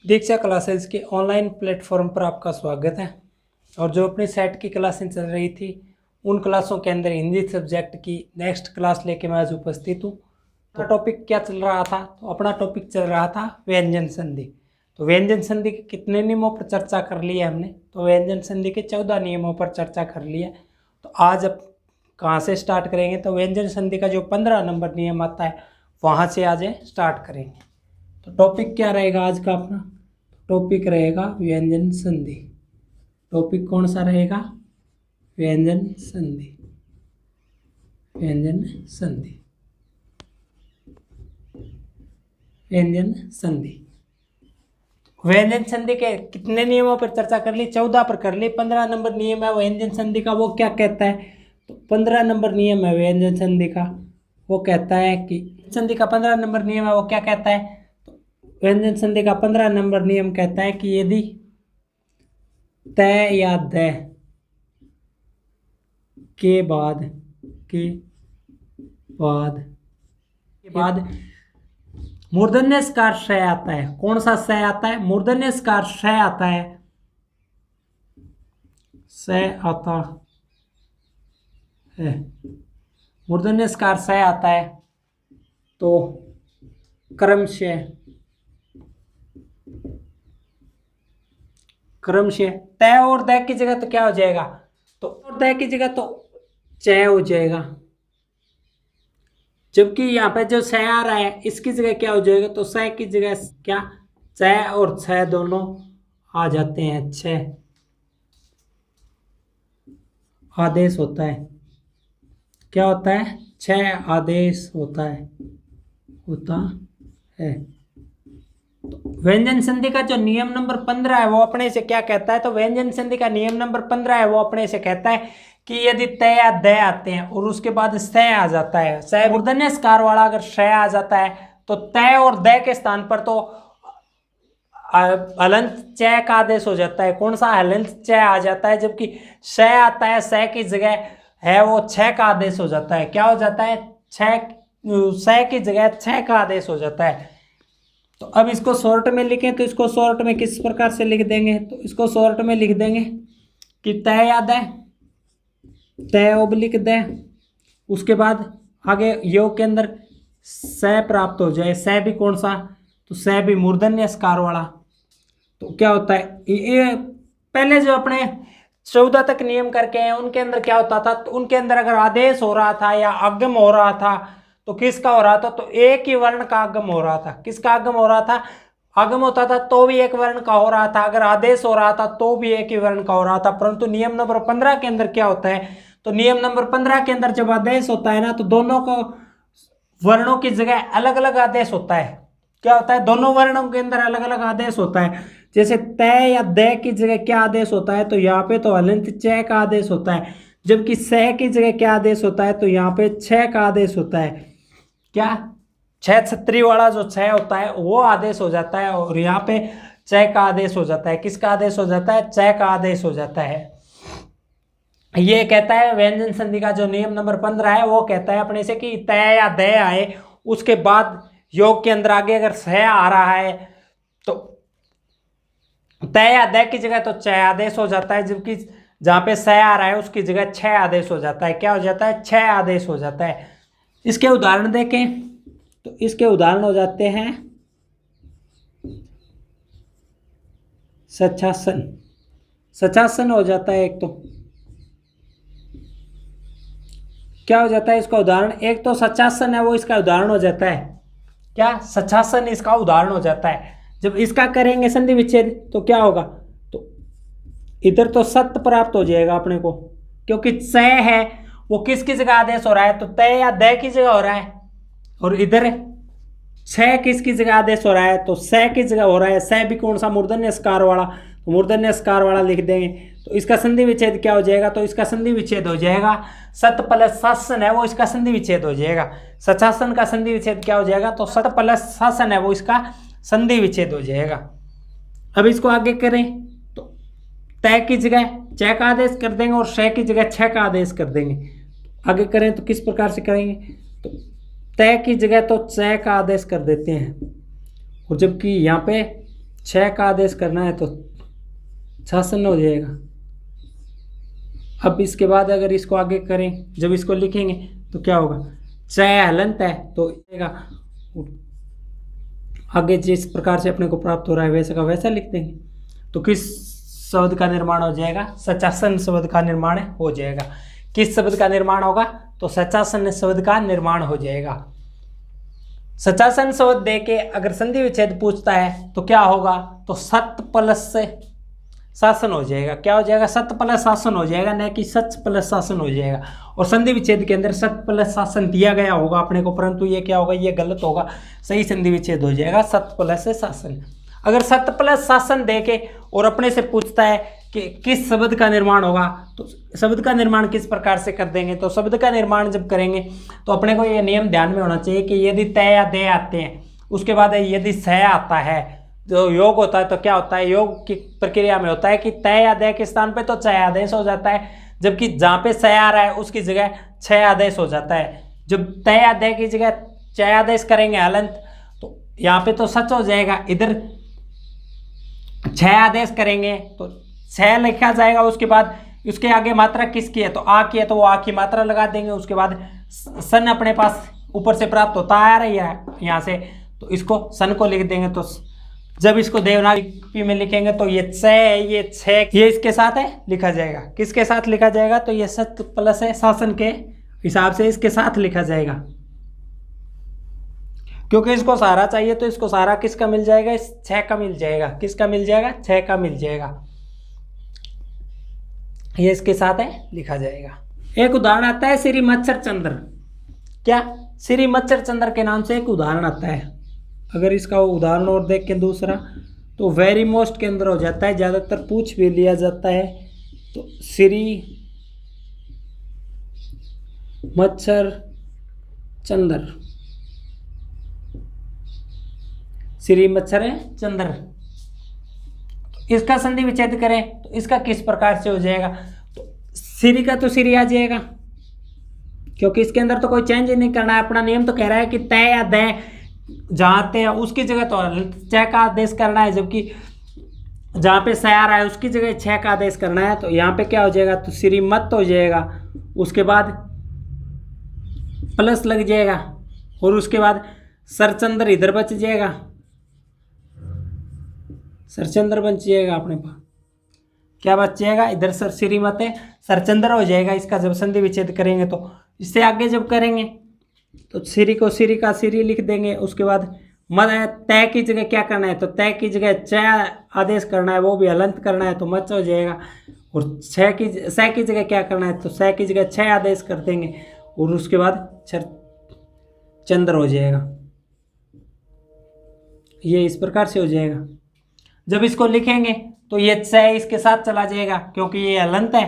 दीक्षा classes के online platform पर आपका स्वागत है। और जो अपनी सेट की क्लासें चल रही थी उन क्लासों के अंदर हिंदी सब्जेक्ट की नेक्स्ट क्लास लेके मैं आज उपस्थित हूँ। तो टॉपिक क्या चल रहा था? तो अपना टॉपिक चल रहा था व्यंजन संधि। तो व्यंजन संधि के कितने नियमों पर चर्चा कर ली है हमने? तो व्यंजन संधि के 14 नियमों पर चर्चा कर ली है। तो आज अब कहाँ से स्टार्ट करेंगे? तो व्यंजन संधि का जो 15 नंबर नियम आता है वहाँ से आज स्टार्ट करेंगे। तो टॉपिक क्या रहेगा आज का अपना? टॉपिक रहेगा व्यंजन संधि। टॉपिक कौन सा रहेगा? व्यंजन संधि। व्यंजन संधि। व्यंजन संधि। व्यंजन संधि के कितने नियमों पर चर्चा कर ली? 14 पर कर ली। 15 नंबर नियम है व्यंजन संधि का, वो क्या कहता है? तो 15 नंबर नियम है व्यंजन संधि का, वो कहता है कि संधि का 15 नंबर नियम है वो क्या कहता है? व्यंजन संधि का 15 नंबर नियम कहता है कि यदि तय या द के बाद मूर्धन्यस्कार श आता है। कौन सा स आता है? मूर्धन्यस्कार श आता है। स आता है, मूर्धन्यस्कार स आता है तो क्रमशः तय और द की जगह तो क्या हो जाएगा? तो और द की जगह तो च हो जाएगा। जबकि यहाँ पे जो स आ रहा है इसकी जगह क्या हो जाएगा? तो स की जगह क्या? च और छ दोनों आ जाते हैं। छ आदेश होता है। क्या होता है? छ आदेश होता है। तो व्यंजन संधि का जो नियम नंबर 15 है वो अपने से क्या कहता है? तो व्यंजन संधि का नियम नंबर 15 है वो अपने से कहता है कि यदि त या द आते हैं और उसके बाद स आ जाता है, स मूर्धन्यस्कार वाला अगर श आ जाता है तो त और द के स्थान पर तो हलंत च का आदेश हो जाता है। कौन सा? हलंत च आ जाता है। जबकि स आता है, स की जगह है वो छ का आदेश हो जाता है। क्या हो जाता है? स की जगह छ का आदेश हो जाता है। तो अब इसको शॉर्ट में लिखें तो इसको शॉर्ट में किस प्रकार से लिख देंगे? तो इसको शॉर्ट में लिख देंगे कि तय या द, तय ओब्लिक द, उसके बाद आगे योग के अंदर स प्राप्त हो जाए। स भी कौन सा? तो स भी मूर्धन्यस्कार वाला। तो क्या होता है? ये पहले जो अपने 14 तक नियम करके हैं उनके अंदर क्या होता था? तो उनके अंदर अगर आदेश हो रहा था या आगम हो रहा था तो किसका हो रहा था? तो एक ही वर्ण का आगम हो रहा था। किसका आगम हो रहा था? आगम होता था तो भी एक वर्ण का हो रहा था, अगर आदेश हो रहा था तो भी एक ही वर्ण का हो रहा था। परंतु नियम नंबर 15 के अंदर क्या होता है? तो नियम नंबर 15 के अंदर जब आदेश होता है ना तो दोनों को वर्णों की जगह अलग अलग आदेश होता है। क्या होता है? दोनों वर्णों के अंदर अलग अलग आदेश होता है। जैसे तय या द की जगह क्या आदेश होता है? तो यहाँ पे तो हलंत च का आदेश होता है। जबकि स की जगह क्या आदेश होता है? तो यहाँ पे छ का आदेश होता है। क्या? छ छत्री वाला जो छ होता है वो आदेश हो जाता है और यहाँ पे च का आदेश हो जाता है। किसका आदेश हो जाता है? च का आदेश हो जाता है। ये कहता है व्यंजन संधि का जो नियम नंबर 15 है वो कहता है अपने से कि तय या द आए उसके बाद योग के अंदर आगे अगर स आ रहा है तो तय या द की जगह तो च आदेश हो जाता है। जबकि जहाँ पे स आ रहा है उसकी जगह छ आदेश हो जाता है। क्या हो जाता है? छ आदेश हो जाता है। इसके उदाहरण देखें तो इसके उदाहरण हो जाते हैं सचासन। सचासन हो जाता है एक। तो क्या हो जाता है इसका उदाहरण? एक तो सचासन है वो इसका उदाहरण हो जाता है। क्या? सचासन इसका उदाहरण हो जाता है। जब इसका करेंगे संधि विच्छेद तो क्या होगा? तो इधर तो सत्य प्राप्त हो जाएगा अपने को, क्योंकि स है वो किसकी जगह आदेश हो रहा है? तो तय या द की जगह हो रहा है। और इधर छ किसकी जगह आदेश हो रहा है? तो स की जगह हो रहा है। स भी कौन सा? मूर्धन्यस्कार वाला। तो मूर्धन्यस्कार वाला लिख देंगे तो इसका संधि विच्छेद क्या हो जाएगा? तो इसका संधि विच्छेद हो जाएगा सत प्लस शासन है वो इसका संधि विच्छेद हो जाएगा। सचासन का संधि विच्छेद क्या हो जाएगा? तो सत प्लस शासन है वो इसका संधि विच्छेद हो जाएगा। अब इसको आगे करें तो तय की जगह च का आदेश कर देंगे और श की जगह छ का आदेश कर देंगे। आगे करें तो किस प्रकार से करेंगे? तो तय की जगह तो च का आदेश कर देते हैं और जबकि यहाँ पे छह का आदेश करना है तो छासन हो जाएगा। अब इसके बाद अगर इसको आगे करें, जब इसको लिखेंगे तो क्या होगा, चय हलंत है तो आगे जिस प्रकार से अपने को प्राप्त हो रहा है वैसा का वैसा लिख देंगे। तो किस शब्द का निर्माण हो जाएगा, सचासन शब्द का निर्माण हो जाएगा। किस शब्द का निर्माण होगा, तो सचासन शब्द का निर्माण हो जाएगा। सचासन शब्द दे के अगर संधि विच्छेद पूछता है तो क्या होगा, तो सत प्लस से शासन हो जाएगा। क्या हो जाएगा, सत प्लस शासन हो जाएगा, न कि सच प्लस शासन हो जाएगा। और संधि विच्छेद के अंदर सत प्लस शासन दिया गया होगा अपने को, परंतु ये क्या होगा, ये गलत होगा। सही संधि विच्छेद हो जाएगा सत प्लस शासन। अगर सत प्लस शासन दे के और अपने से पूछता है कि किस शब्द का निर्माण होगा, तो शब्द का निर्माण किस प्रकार से कर देंगे। तो शब्द का निर्माण जब करेंगे तो अपने को ये नियम ध्यान में होना चाहिए कि यदि तय या दे आते हैं, उसके बाद यदि सह आता है, जो योग होता है तो क्या होता है, योग की प्रक्रिया में होता है कि तय या दे के स्थान पे तो चय आदेश हो जाता है, जबकि जहाँ पे सह आ रहा है उसकी जगह छह आदेश हो जाता है। जब तय या दे की जगह चय आदेश करेंगे हलंत, तो यहाँ पे तो सच हो जाएगा, इधर छह आदेश करेंगे तो छह लिखा जाएगा। उसके बाद उसके आगे मात्रा किसकी है, तो आ की है तो वो आ की मात्रा लगा देंगे। उसके बाद सन अपने पास ऊपर से प्राप्त होता आ रही है यहाँ से, तो इसको सन को लिख देंगे। तो जब इसको देवनागरी में लिखेंगे तो ये ये छह ये इसके साथ है लिखा जाएगा। किसके साथ लिखा जाएगा, तो ये सत प्लस है शासन के हिसाब से इसके साथ लिखा जाएगा। क्योंकि इसको सहारा चाहिए तो इसको सहारा किसका मिल जाएगा, इस छह का मिल जाएगा। किसका मिल जाएगा, छह का मिल जाएगा। ये इसके साथ है लिखा जाएगा। एक उदाहरण आता है श्री मच्छर चंद्र। क्या, श्री मच्छर चंद्र के नाम से एक उदाहरण आता है। अगर इसका उदाहरण और देख के दूसरा, तो वेरी मोस्ट के अंदर हो जाता है, ज़्यादातर पूछ भी लिया जाता है। तो श्री मच्छर चंद्र, श्री मच्छर चंद्र, इसका संधि विच्छेद करें तो इसका किस प्रकार से हो जाएगा, तो श्री का तो श्री आ जाएगा, क्योंकि इसके अंदर तो कोई चेंज ही नहीं करना है। अपना नियम तो कह रहा है कि तय या दय जहाँ तय उसकी जगह तो छह का आदेश करना है, जबकि जहाँ पे सह आ रहा है उसकी जगह छह का आदेश करना है। तो यहाँ पे क्या हो जाएगा, तो श्रीमत हो जाएगा, उसके बाद प्लस लग जाएगा, और उसके बाद सरचंद्र इधर बच जाएगा, सरचंद्र बच जाएगा। अपने पास क्या बच जाएगा, इधर सर श्रीमत है, सरचंद्र हो जाएगा। इसका जब संधि विच्छेद करेंगे तो इससे आगे जब करेंगे तो श्री को श्री का श्री लिख देंगे। उसके बाद मद तय की जगह क्या करना है, तो तय की जगह चय आदेश करना है, वो भी हलंत करना है तो मच हो जाएगा। और सह की जगह क्या करना है, तो सह की जगह छह आदेश कर देंगे, और उसके बाद चंद्र हो जाएगा। ये इस प्रकार से हो जाएगा। जब इसको लिखेंगे तो ये छह इसके साथ चला जाएगा, क्योंकि ये हलंत है।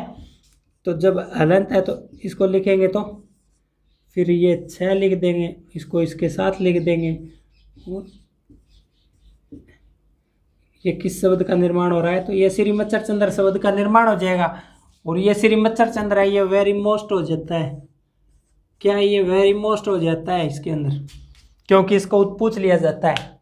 तो जब हलंत है तो इसको लिखेंगे तो फिर ये छह लिख देंगे, इसको इसके साथ लिख देंगे। और ये किस शब्द का निर्माण हो रहा है, तो ये श्री मच्छर चंद्र शब्द का निर्माण हो जाएगा। और ये श्री मच्छर चंद्र है, ये वेरी मोस्ट हो जाता है। क्या, ये वेरी मोस्ट हो जाता है इसके अंदर, क्योंकि इसको पूछ लिया जाता है।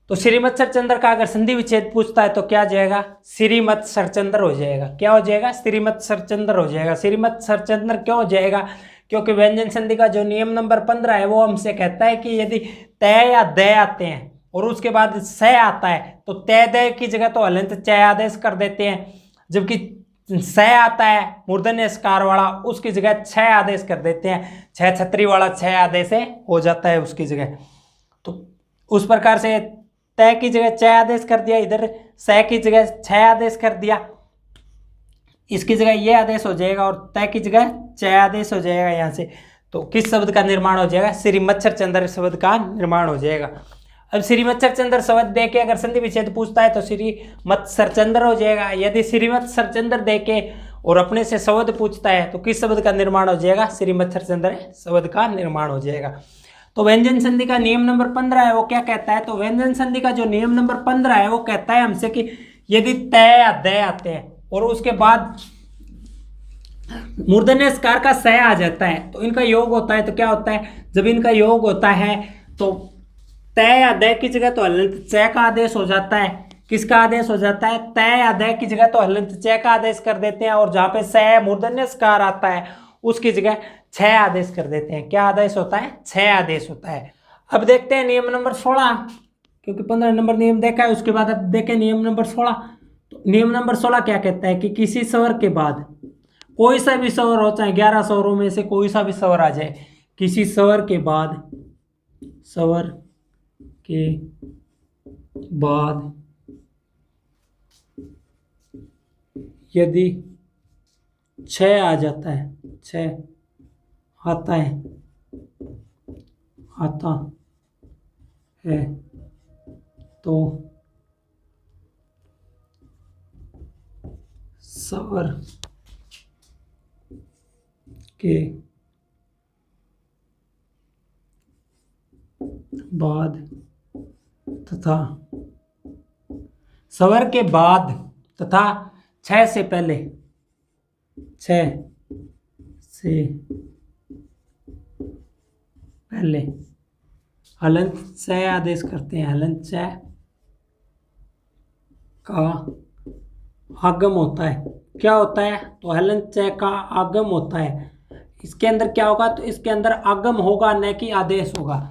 तो श्रीमत सरचंद्र का अगर संधि विच्छेद पूछता है तो क्या जाएगा, श्रीमत सरचंद्र हो जाएगा। क्या हो जाएगा, श्रीमत सरचंद्र हो जाएगा। श्रीमत सरचंद्र क्यों हो जाएगा, क्योंकि व्यंजन संधि का जो नियम नंबर 15 है वो हमसे कहता है कि यदि तय या दय आते हैं और उसके बाद सह आता है तो तय दय की जगह तो हलंत चय आदेश कर देते हैं, जबकि सह आता है मूर्धन्य स्कार वाला उसकी जगह छह आदेश कर देते हैं। छह छत्री वाला छह आदेश हो जाता है उसकी जगह। तो उस प्रकार से तय की जगह चय आदेश कर दिया, इधर सह की जगह छह आदेश कर दिया, इसकी जगह ये आदेश हो जाएगा और तय की जगह चय आदेश हो जाएगा यहाँ से। तो किस शब्द का निर्माण हो जाएगा, श्री मच्छर चंद्र शब्द का निर्माण हो जाएगा। अब श्री मच्छर चंद्र शब्द दे के अगर संधि विच्छेद पूछता है तो श्री मत्सर चंद्र हो जाएगा। यदि श्री मत्सर चंद्र दे के और अपने से शब्द पूछता है तो किस शब्द का निर्माण हो जाएगा, श्री मच्छर चंद्र शब्द का निर्माण हो जाएगा। तो व्यंजन संधि का नियम नंबर 15 है वो क्या कहता है, तो व्यंजन संधि का जो नियम नंबर 15 है वो कहता है हमसे कि यदि तय या दय आते हैं और उसके बाद मूर्धन्य स्कार का सह आ जाता है तो इनका योग होता है। तो क्या होता है, जब इनका योग होता है तो तय या दय की जगह तो हलंत चय का आदेश हो जाता है, किसका आदेश हो जाता है, तय अदय की जगह तो हलंत च का आदेश कर देते हैं, और जहां पे स मूर्धन्य स्कार आता है उसकी जगह छ आदेश कर देते हैं। क्या आदेश होता है, छ आदेश होता है। अब देखते हैं नियम नंबर 16, क्योंकि 15 नंबर नियम देखा है, उसके बाद अब देखें नियम नंबर 16। तो नियम नंबर 16 क्या कहता है कि किसी स्वर के बाद कोई सा भी स्वर हो, चाहे 11 स्वरों में से कोई सा भी स्वर आ जाए, किसी स्वर के बाद यदि छ आ जाता है, छ आता है तो स्वर के बाद तथा स्वर के बाद तथा छ से पहले, हलंत च आदेश करते हैं। हलंत च का आगम होता है। क्या होता है, तो हलंत च का आगम होता है। इसके अंदर क्या होगा, तो इसके अंदर आगम होगा, न कि आदेश होगा।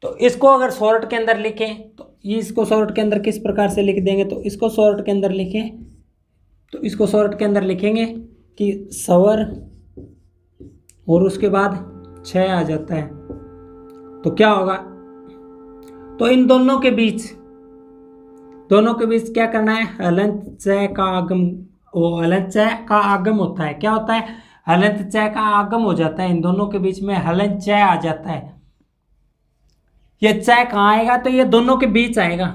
तो इसको अगर शॉर्ट के अंदर लिखें तो ये, इसको शॉर्ट के अंदर किस प्रकार से लिख देंगे, तो इसको शॉर्ट के अंदर लिखें, तो इसको शॉर्ट के अंदर लिखेंगे कि स्वर और उसके बाद छ आ जाता है, तो क्या होगा, तो इन दोनों के बीच क्या करना है, हलंत च का आगम, हलंत च का आगम होता है। क्या होता है, हलंत च का आगम हो जाता है, इन दोनों के बीच में हलंत च आ जाता है। ये च कहाँ आएगा, तो ये दोनों के बीच आएगा,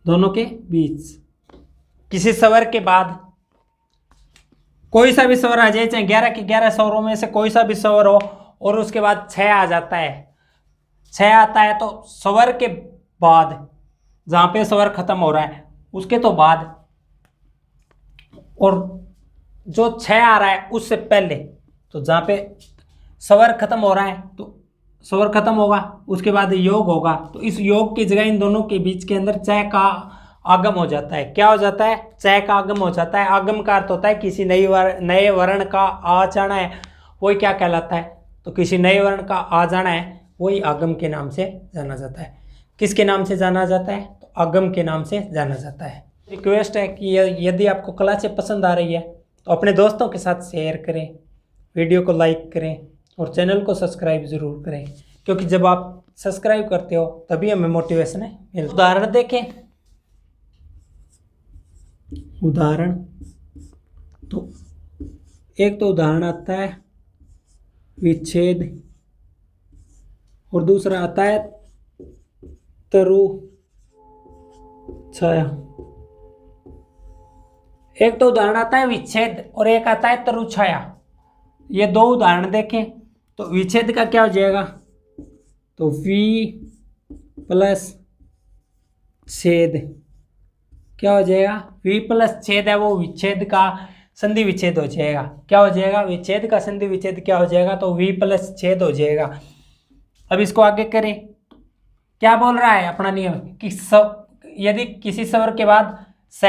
दोनों के बीच। किसी स्वर के बाद कोई सा भी स्वर आ जाए, चाहे 11 के 11 स्वरों में से कोई सा भी स्वर हो, और उसके बाद छ आ जाता है, छ आता है, तो स्वर के बाद जहां पे स्वर खत्म हो रहा है उसके तो बाद, और जो छ आ रहा है उससे पहले, तो जहां पे स्वर खत्म हो रहा है तो स्वर खत्म होगा, उसके बाद योग होगा, तो इस योग की जगह इन दोनों के बीच के अंदर च का आगम हो जाता है। क्या हो जाता है, च का आगम हो जाता है। आगम का अर्थ होता है किसी नए वर्ण का आ जाना है, वही क्या कहलाता है, तो किसी नए वर्ण का आ जाना है, वही आगम के नाम से जाना जाता है। किसके नाम से जाना जाता है, तो आगम के नाम से जाना जाता है। रिक्वेस्ट है कि यदि आपको क्लासें पसंद आ रही है तो अपने दोस्तों के साथ शेयर करें, वीडियो को लाइक करें, और चैनल को सब्सक्राइब ज़रूर करें, क्योंकि जब आप सब्सक्राइब करते हो तभी हमें मोटिवेशन है। उदाहरण देखें, उदाहरण तो एक तो उदाहरण आता है विच्छेद, और दूसरा आता है तरु छाया। एक तो उदाहरण आता है विच्छेद और एक आता है तरु छाया। ये दो उदाहरण देखें, तो विच्छेद का क्या हो जाएगा, तो V प्लस छेद, क्या हो जाएगा, V प्लस छेद है वो विच्छेद का संधि विच्छेद हो जाएगा। क्या हो जाएगा, विच्छेद का संधि विच्छेद क्या हो जाएगा, तो V प्लस छेद हो जाएगा। अब इसको आगे करें, क्या बोल रहा है अपना नियम कि यदि किसी स्वर के बाद छ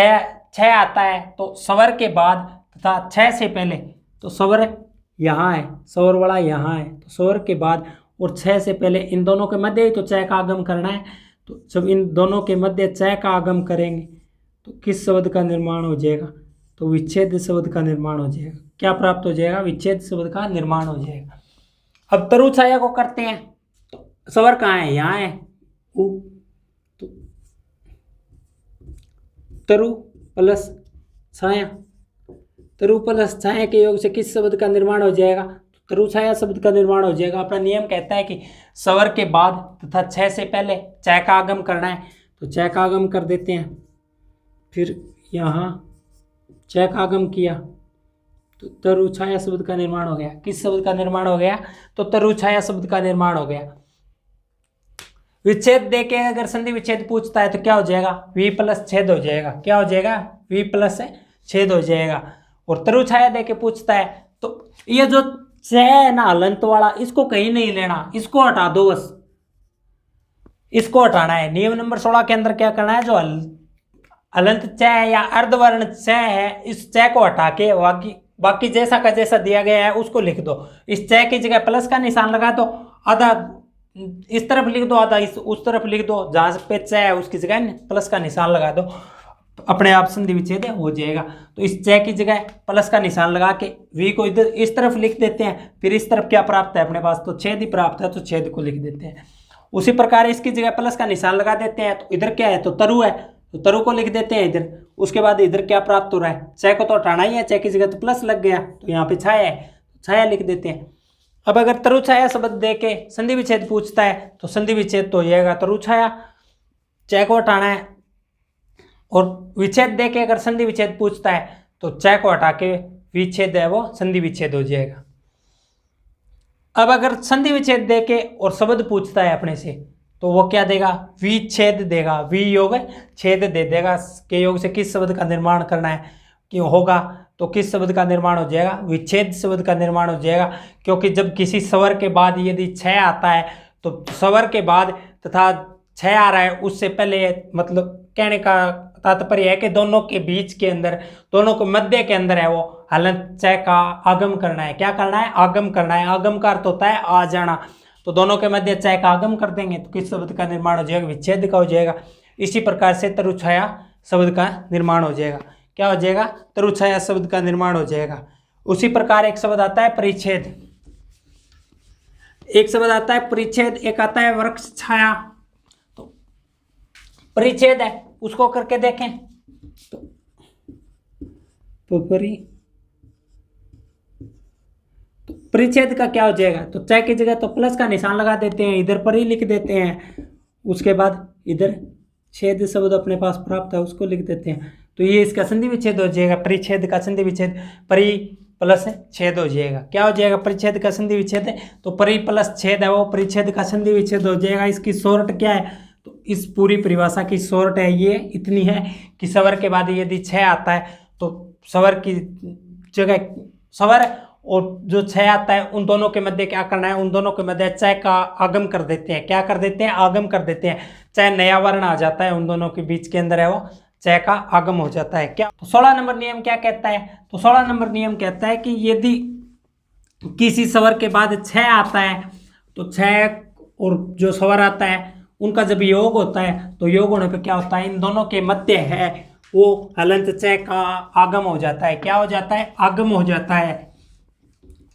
आता है, तो स्वर के बाद तथा छ से पहले, तो स्वर यहाँ है, स्वर वाला यहाँ है, तो स्वर के बाद और छ से पहले, इन दोनों के मध्य ही तो च का आगम करना है। तो जब इन दोनों के मध्य च का आगम करेंगे तो किस शब्द का निर्माण हो जाएगा, तो विच्छेद शब्द का निर्माण हो जाएगा। क्या प्राप्त हो जाएगा, विच्छेद शब्द का निर्माण हो जाएगा। अब तरु छाया को करते हैं, तो स्वर कहाँ है, यहाँ है उ, तो तरु प्लस छाया, तरु प्लस छाया के योग से किस शब्द का निर्माण हो जाएगा, तो तरु छाया शब्द का निर्माण हो जाएगा। अपना नियम कहता है कि स्वर के बाद तथा छ से पहले च का आगम करना है, तो च का आगम कर देते हैं। फिर यहाँ च का आगम किया तो तरु छाया शब्द का निर्माण हो गया। किस शब्द का निर्माण हो गया, तो तरु छाया शब्द का निर्माण हो गया। विच्छेद देके अगर संधि विच्छेद पूछता है तो क्या हो जाएगा, V प्लस छेद हो जाएगा। क्या हो जाएगा, V प्लस छेद हो जाएगा। और तरु छाया देके पूछता है तो ये जो छ है ना हलंत वाला, इसको कहीं नहीं लेना, इसको हटा दो बस। इसको हटाना है। नियम नंबर 16 के अंदर क्या करना है, जो हलंत च है या अर्धवर्ण च है, इस च को हटा के बाकी जैसा का जैसा दिया गया है उसको लिख दो। इस च की जगह प्लस का निशान लगा दो, आधा इस तरफ लिख दो, आधा उस तरफ लिख दो, जहां पे च है उसकी जगह प्लस का निशान लगा दो, अपने आप संधि विच्छेद हो जाएगा। तो इस च की जगह प्लस का निशान लगा के v को इधर इस तरफ लिख देते हैं। फिर इस तरफ क्या प्राप्त है अपने पास, तो छेद ही प्राप्त है, तो छेद को लिख देते हैं। उसी प्रकार इसकी जगह प्लस का निशान लगा देते हैं। तो इधर क्या है, तो तरु है, तो तरु को लिख देते हैं इधर। उसके बाद इधर क्या प्राप्त हो रहा है, च को तो हटाना ही है, च की जगह तो प्लस लग गया, तो यहाँ पे छाया है, छाया लिख देते हैं। अब अगर तरु छाया शब्द दे के संधि विच्छेद पूछता है तो संधि विच्छेद तो जाएगा तरु छाया, च को हटाना है। और विच्छेद दे के अगर संधि विच्छेद पूछता है तो च को हटा के विच्छेद है वो संधि विच्छेद हो जाएगा। अब अगर संधि विच्छेद दे के और शब्द पूछता है अपने से तो वो क्या देगा, विच्छेद देगा, वि योग छेद दे देगा। के योग से किस शब्द का निर्माण करना है क्यों होगा, तो किस शब्द का निर्माण हो जाएगा, विच्छेद शब्द का निर्माण हो जाएगा। क्योंकि जब किसी स्वर के बाद यदि छ आता है तो स्वर के बाद तथा छ आ रहा है उससे पहले, मतलब कहने का तात्पर्य है कि दोनों के बीच के अंदर, दोनों के मध्य के अंदर है वो हलंत च का आगम करना है। क्या करना है, आगम करना है। आगम का अर्थ होता है आ जाना, तो दोनों के मध्य च का आगम कर देंगे तो किस शब्द का निर्माण हो जाएगा, विच्छेद का हो जाएगा। इसी प्रकार से तरुछाया शब्द का निर्माण हो जाएगा। क्या हो जाएगा, तरुछाया शब्द का निर्माण हो जाएगा। उसी प्रकार एक शब्द आता है परिच्छेद, एक शब्द आता है परिच्छेद, एक आता है वृक्ष छाया। तो परिच्छेद है उसको करके देखें तो परिच्छेद का क्या हो जाएगा, तो च की जगह तो प्लस का निशान लगा देते हैं, इधर पर ही लिख देते हैं। उसके बाद इधर छेद शब्द अपने पास प्राप्त है उसको लिख देते हैं। तो ये इसका संधि विच्छेद हो जाएगा, परिच्छेद का संधि विच्छेद, परि प्लस छेद हो जाएगा। क्या हो जाएगा, परिच्छेद का संधि विच्छेद है तो परि प्लस छेद है वो परिच्छेद का संधि विच्छेद हो जाएगा। इसकी शॉर्ट क्या है, तो इस पूरी परिभाषा की शॉर्ट है ये इतनी है कि स्वर के बाद यदि छ आता है तो स्वर की जगह स्वर और जो छ आता है उन दोनों के मध्य क्या करना है, उन दोनों के मध्य च का आगम कर देते हैं। क्या कर देते हैं, आगम कर देते हैं। चाहे नया वर्ण आ जाता है, उन दोनों के बीच के अंदर है वो च का आगम हो जाता है। क्या, तो 16 नंबर नियम क्या कहता है, तो 16 नंबर नियम कहता है कि यदि किसी स्वर के बाद छ आता है तो छ और जो स्वर आता है उनका जब योग होता है तो योग होने पे क्या होता है, इन दोनों के मध्य है वो हलंत च का आगम हो जाता है। क्या हो जाता है, आगम हो जाता है।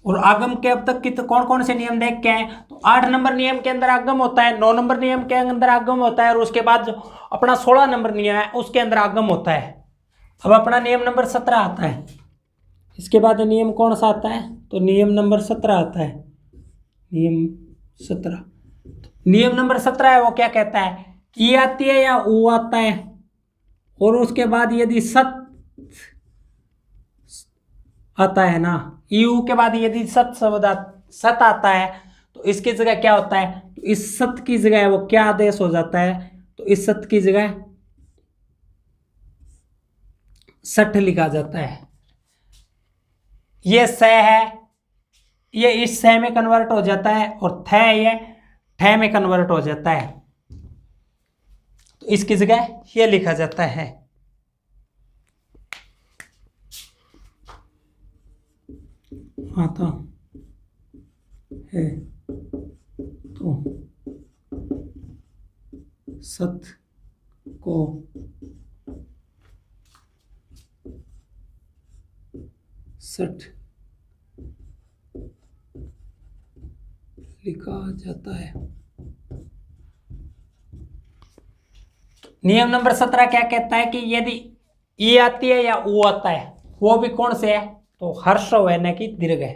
और आगम के अब तक की तो कौन कौन से नियम देख के हैं, तो 8 नंबर नियम के अंदर आगम होता है, 9 नंबर नियम के अंदर आगम होता है, और उसके बाद जो अपना 16 नंबर नियम है उसके अंदर आगम होता है। अब अपना नियम नंबर 17 आता है। इसके बाद नियम कौन सा आता है, तो नियम नंबर 17 आता है। नियम 17, नियम नंबर 17 है वो क्या कहता है, ई आती है या ऊ आता है और उसके बाद यदि सत आता है ना, यू के बाद यदि सत शब्द सत आता है तो इसकी जगह क्या होता है, तो इस सत की जगह वो क्या आदेश हो जाता है, तो इस सत की जगह सठ लिखा जाता है। ये स है, ये इस स में कन्वर्ट हो जाता है और थ ये ठ में कन्वर्ट हो जाता है, तो इसकी जगह ये लिखा जाता है। आता है तो सत को सठ लिखा जाता है। नियम नंबर 17 क्या कहता है कि यदि ई आती है या ऊ आता है, वो भी कौन से है, तो हर्षव है न कि दीर्घ है।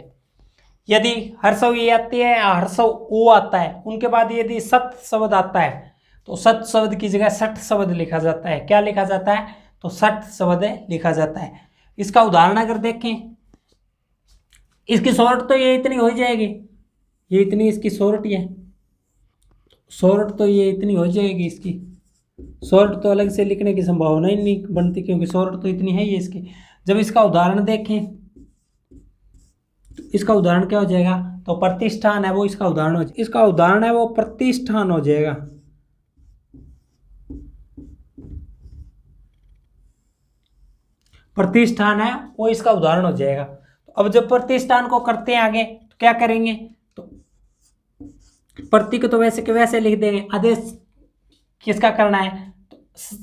यदि हर्षव ई आती है या हर्षव ऊ आता है, उनके बाद यदि सत शब्द आता है तो सत शब्द की जगह सठ शब्द लिखा जाता है। क्या लिखा जाता है, तो सठ शब्द लिखा जाता है। इसका उदाहरण अगर देखें, इसकी शॉर्ट तो ये इतनी हो जाएगी, ये इतनी इसकी शॉर्ट है, शॉर्ट तो ये इतनी हो जाएगी। इसकी शॉर्ट तो अलग से लिखने की संभावना ही नहीं बनती क्योंकि शॉर्ट तो इतनी है ही इसकी। जब इसका उदाहरण देखें तो इसका उदाहरण क्या हो जाएगा, तो प्रतिष्ठान है वो इसका उदाहरण हो, इसका उदाहरण है वो प्रतिष्ठान हो जाएगा। प्रतिष्ठान है वो इसका उदाहरण हो जाएगा। तो अब जब प्रतिष्ठान को करते हैं आगे तो क्या करेंगे, तो प्रति को तो वैसे के वैसे लिख देंगे, आदेश किसका करना है, तो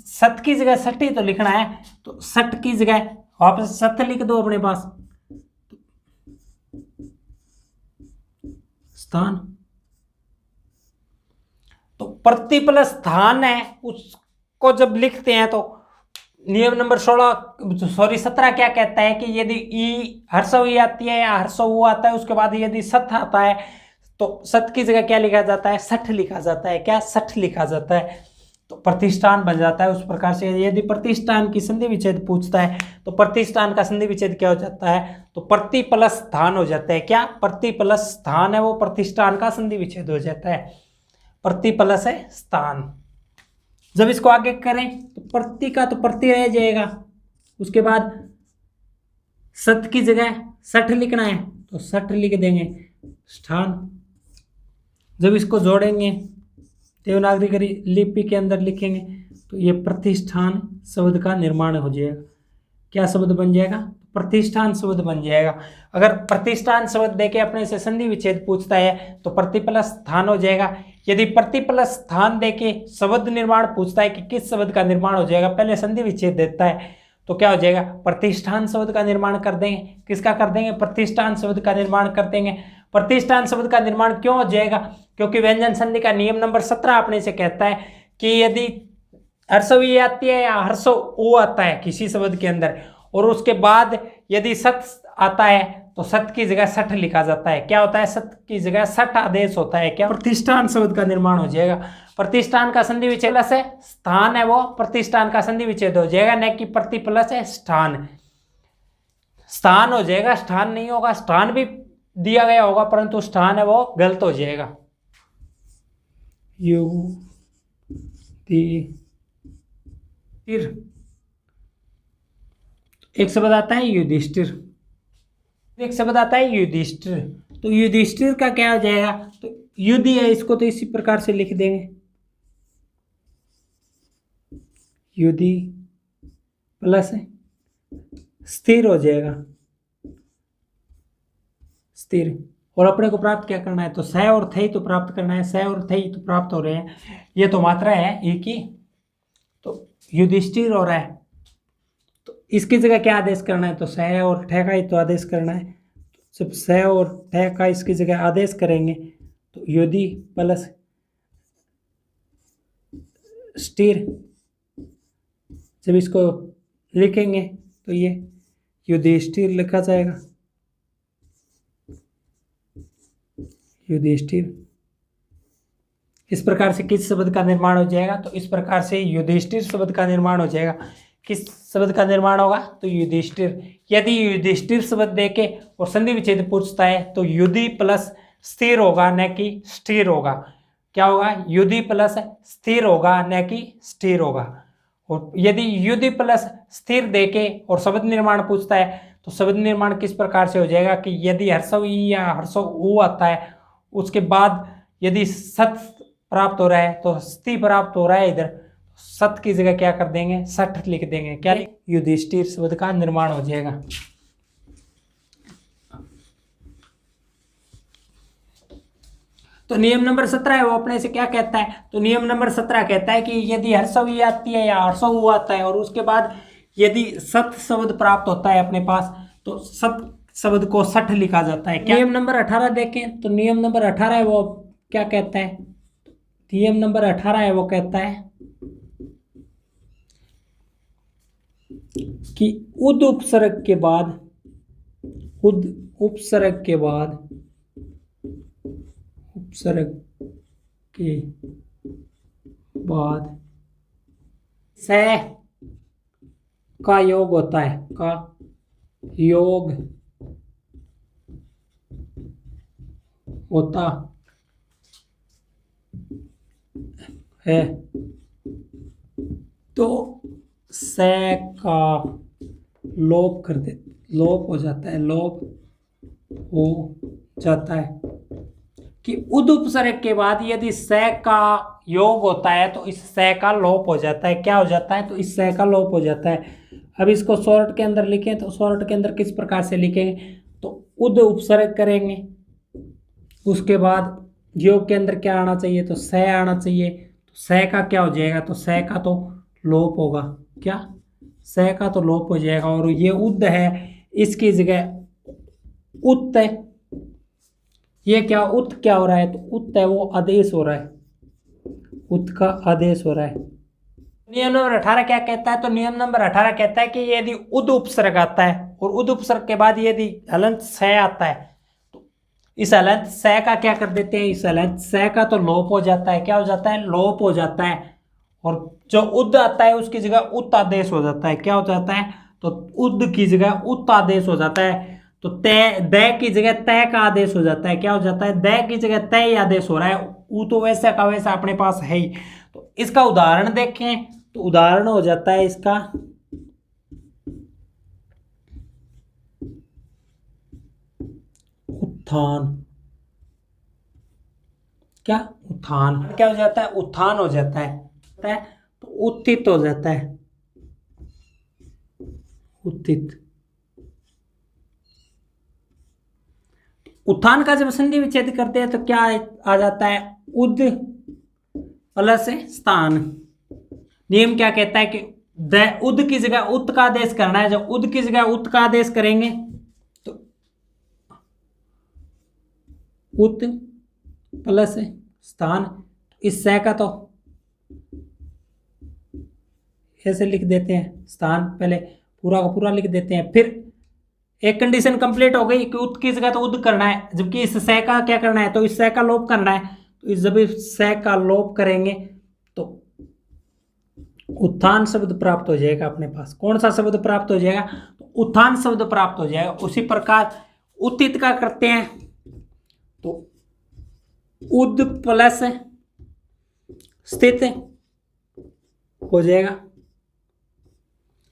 सत की जगह सठ ही तो लिखना है, तो सठ की जगह वापस सत लिख दो अपने पास, स्थान। तो प्रति प्लस स्थान है उसको जब लिखते हैं तो नियम नंबर 17 क्या कहता है कि यदि ई हर्षव ई आती है या हर्षव वो आता है, उसके बाद यदि सत आता है तो सत की जगह क्या लिखा जाता है, सठ लिखा जाता है। क्या, सठ लिखा जाता है, तो प्रतिष्ठान बन जाता है। उस प्रकार से यदि प्रतिष्ठान की संधि विच्छेद पूछता है तो प्रतिष्ठान का संधि विच्छेद क्या हो जाता है, तो प्रति प्लस स्थान हो जाता है। क्या, प्रति प्लस स्थान है वो प्रतिष्ठान का संधि विच्छेद हो जाता है, प्रति प्लस है स्थान। जब इसको आगे करें तो प्रति का तो प्रति रह जाएगा, उसके बाद सत की जगह सठ लिखना है तो सठ लिख देंगे, स्थान। जब इसको जोड़ेंगे देवनागरी लिपि के अंदर लिखेंगे तो ये प्रतिष्ठान शब्द का निर्माण हो जाएगा। क्या शब्द बन जाएगा, प्रतिष्ठान शब्द बन जाएगा। अगर प्रतिष्ठान शब्द देके अपने से संधि विच्छेद पूछता है तो प्रति प्लस स्थान हो जाएगा। यदि प्रति प्लस स्थान देके शब्द निर्माण पूछता है कि किस शब्द का निर्माण हो जाएगा, पहले संधि विच्छेद देता है तो क्या हो जाएगा, प्रतिष्ठान शब्द का निर्माण कर देंगे। किसका कर देंगे, प्रतिष्ठान शब्द का निर्माण कर देंगे। प्रतिष्ठान शब्द का निर्माण क्यों हो जाएगा, क्योंकि व्यंजन संधि का नियम नंबर 17 अपने से कहता है कि यदि हर्षव ई आती है या हर्षव ओ आता है किसी शब्द के अंदर, और उसके बाद यदि सत आता है तो सत की जगह सठ लिखा जाता है। क्या होता है, सत की जगह सठ आदेश होता है। क्या, प्रतिष्ठान शब्द का निर्माण हो जाएगा। प्रतिष्ठान का संधि विच्छेद प्लस है स्थान है वो प्रतिष्ठान का संधि विच्छेद हो जाएगा, न कि प्रति प्लस है स्थान। स्थान हो जाएगा, स्थान नहीं होगा। स्थान भी दिया गया होगा परंतु स्थान है वो गलत हो जाएगा। एक शब्द आता है युधिष्ठिर, एक शब्द आता है युधिष्ठिर। तो युधिष्ठिर का क्या हो जाएगा, तो युधि है इसको तो इसी प्रकार से लिख देंगे, युधि प्लस स्थिर हो जाएगा, स्थिर। और अपने को प्राप्त क्या करना है, तो स और थ तो प्राप्त करना है, स और थ तो प्राप्त हो रहे हैं। ये तो मात्रा है एक ही, तो युधिष्ठिर हो रहा है तो इसकी जगह क्या आदेश करना है, तो स और ठ का ही तो आदेश करना है। जब स और ठ का इसकी जगह आदेश करेंगे तो युधि प्लस स्थिर, जब इसको लिखेंगे तो ये युधिष्ठिर लिखा जाएगा, युधिष्ठिर। इस प्रकार से किस शब्द का निर्माण हो जाएगा, तो इस प्रकार से युधिष्ठिर शब्द का निर्माण हो जाएगा। किस शब्द का निर्माण होगा, तो युधिष्ठिर। यदि युधिष्ठिर शब्द देके और संधि विच्छेद पूछता है तो युधि प्लस स्थिर होगा न कि स्थिर होगा। क्या होगा, युधि प्लस स्थिर होगा न कि स्थिर होगा। और यदि युधि प्लस स्थिर देके और शब्द निर्माण पूछता है तो शब्द निर्माण किस प्रकार से हो जाएगा कि यदि हर्षव ई या हर्षव ऊ आता है, उसके बाद यदि सत प्राप्त हो रहा है तो स्थिर प्राप्त हो रहा है, इधर सत की जगह क्या कर देंगे, सठ लिख देंगे। क्या, युधिष्ठिर शब्द का निर्माण हो जाएगा। तो नियम नंबर 17 है वो अपने से क्या कहता है, तो नियम नंबर 17 कहता है कि यदि हर्षव ई आती है या हर्षव ऊ आता है और उसके बाद यदि सत शब्द प्राप्त होता है अपने पास तो सत शब्द को सठ लिखा जाता है। नियम नंबर 18 देखें तो नियम नंबर 18 है वो क्या कहता है, नियम नंबर 18 है वो कहता है कि उद उपसर्ग के बाद, उद उपसर्ग के बाद, उपसर्ग के बाद स का योग होता है, का योग होता है तो स का लोप कर दे, लोप हो जाता है, लोप हो जाता है। कि उद उपसर्ग के बाद यदि स का योग होता है तो इस स का लोप हो जाता है। क्या हो जाता है, तो इस स का लोप हो जाता है। अब इसको शॉर्ट के अंदर लिखें तो शॉर्ट के अंदर किस प्रकार से लिखेंगे, तो उद उपसर्ग करेंगे, उसके बाद योग के अंदर क्या आना चाहिए, तो स आना चाहिए। तो स का क्या हो जाएगा, तो स का तो लोप होगा, क्या स का तो लोप हो जाएगा। और ये उद है, इसकी जगह उत है। ये क्या उत क्या हो रहा है, तो उत है वो आदेश हो रहा है, उत का आदेश हो रहा है। नियम नंबर 18 क्या कहता है, तो नियम नंबर 18 कहता है कि यदि उद उपसर्ग आता है और उद उपसर्ग के बाद यदि हलंत स आता है तो इस हलंत स का क्या कर देते हैं, इस हलंत स का तो लोप हो जाता है, क्या हो जाता है, लोप हो जाता है। और जो उद आता है उसकी जगह उत आदेश हो जाता है, क्या हो जाता है, तो उद की जगह उत आदेश हो जाता है। तो तय द की जगह तय का आदेश हो जाता है, क्या हो जाता है, द की जगह तय आदेश हो रहा है। उ तो वैसा का वैसा अपने पास है ही। तो इसका उदाहरण देखें तो उदाहरण हो जाता है इसका उत्थान, क्या उत्थान, क्या हो जाता है, उत्थान हो जाता है। तो उत्थित हो जाता है, उत्थित। उत्थान का जब संधि विच्छेद करते हैं तो क्या आ जाता है, उद प्लस स्थान। नियम क्या कहता है कि उद की जगह उत का आदेश करना है। जब उद की जगह उत का आदेश करेंगे तो उत प्लस स्थान, इस स का तो ऐसे लिख देते हैं, स्थान पहले पूरा का पूरा लिख देते हैं। फिर एक कंडीशन कंप्लीट हो गई कि उत की जगह तो उद करना है, जबकि इस स का क्या करना है, तो इस स का लोप करना है। तो जब इस स का लोप करेंगे तो उत्थान शब्द प्राप्त हो जाएगा अपने पास। कौन सा शब्द प्राप्त हो जाएगा, तो उत्थान शब्द प्राप्त हो जाएगा। उसी प्रकार उत्थित का करते हैं तो उद प्लस स्थित हो जाएगा,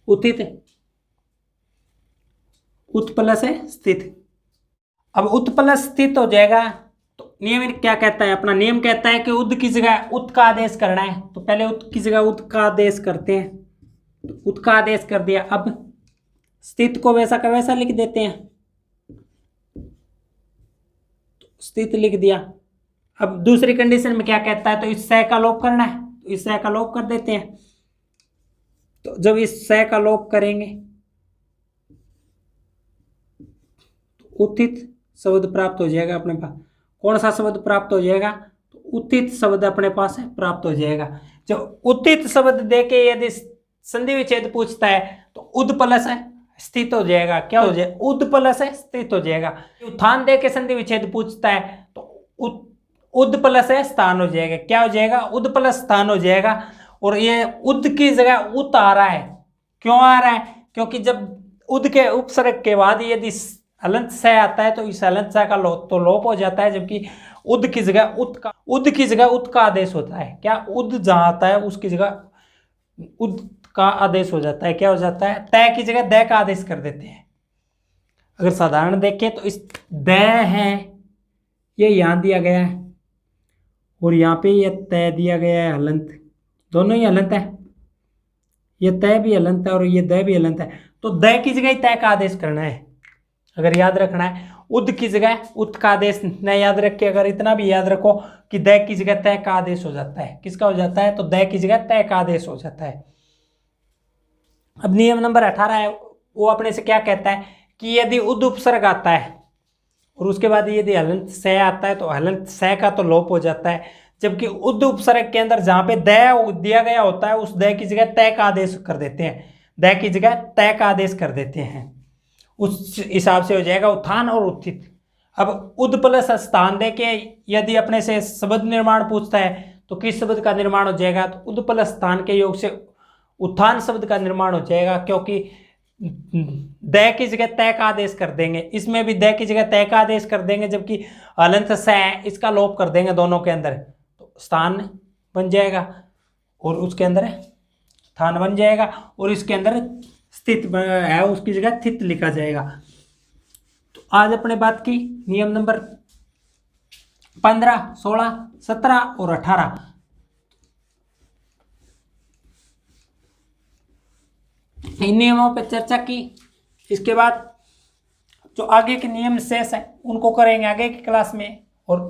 उत्थित, उत प्लस है स्थित। अब उत प्लस स्थित हो जाएगा तो नियम क्या कहता है, अपना नियम कहता है कि उद की जगह उत का आदेश करना है। तो पहले उत की जगह उत का आदेश करते हैं, तो उत का आदेश कर दिया। अब स्थित को वैसा का वैसा लिख देते हैं, तो स्थित लिख दिया। अब दूसरी कंडीशन में क्या कहता है, तो इस स का लोप करना है, तो इस स का लोप कर देते हैं। तो जब इस स का लोप करेंगे तो उत्थित शब्द प्राप्त हो जाएगा अपने पास। कौन सा शब्द प्राप्त हो जाएगा, तो उत्थित शब्द अपने पास है प्राप्त हो जाएगा। जब उत्थित शब्द देके यदि संधि विच्छेद पूछता है तो उद प्लस है स्थित हो जाएगा, क्या हो जाएगा, उद प्लस है स्थित हो जाएगा। उत्थान देके संधि विच्छेद पूछता है तो उद प्लस है स्थान हो जाएगा, क्या हो जाएगा, उद प्लस स्थान हो जाएगा। और ये उद की जगह उत आ रहा है, क्यों आ रहा है, क्योंकि जब उद के उपसर्ग के बाद यदि हलंत स आता है तो इस हलंत स का लोप हो जाता है, जबकि उद की जगह उत का आदेश होता है। क्या उद जहां आता है उसकी जगह उद का आदेश हो जाता है, क्या हो जाता है, तय की जगह द का आदेश कर देते हैं। अगर साधारण देखें तो इस द है ये यहां दिया गया है और यहाँ पे ये तय दिया गया है, हलंत, दोनों ही हलंत है, ये तय भी हलंत है और ये द भी हलंत है। तो द की जगह तय का आदेश करना है। अगर याद रखना है उद की जगह उत का आदेश न याद रख के, अगर इतना भी याद रखो कि द की जगह तय का आदेश हो जाता है, किसका हो जाता है, तो द की जगह तय का आदेश हो जाता है। अब नियम नंबर 18 है, वो अपने से क्या कहता है कि यदि उद उपसर्ग आता है और उसके बाद यदि हलंत स आता है तो हलंत स का तो लोप हो जाता है, जबकि उद उपसर्ग के अंदर जहां पे द दिया गया होता है उस द की जगह तय का आदेश कर देते हैं, द की जगह तय का आदेश कर देते हैं। उस हिसाब से हो जाएगा उत्थान और उत्थित। अब उद प्लस स्थान दे के यदि अपने से शब्द निर्माण पूछता है तो किस शब्द का निर्माण हो जाएगा, तो उद प्लस स्थान के योग से उत्थान शब्द का निर्माण हो जाएगा, क्योंकि द की जगह तय का आदेश कर देंगे, इसमें भी द की जगह तय का आदेश कर देंगे, जबकि हलंत स है इसका लोप कर देंगे दोनों के अंदर, तो स्थान बन जाएगा और उसके अंदर स्थान बन जाएगा और इसके अंदर स्थित है उसकी जगह स्थित लिखा जाएगा। तो आज अपने बात की नियम नंबर 15, 16, 17 और 18। इन नियमों पर चर्चा की। इसके बाद जो आगे के नियम शेष हैं उनको करेंगे आगे की क्लास में। और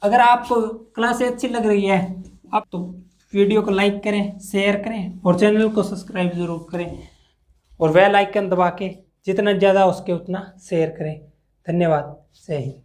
अगर आपको क्लास अच्छी लग रही है आप तो वीडियो को लाइक करें, शेयर करें और चैनल को सब्सक्राइब जरूर करें और बेल आइकन दबा के जितना ज़्यादा हो सके उतना शेयर करें। धन्यवाद। जय हिंद।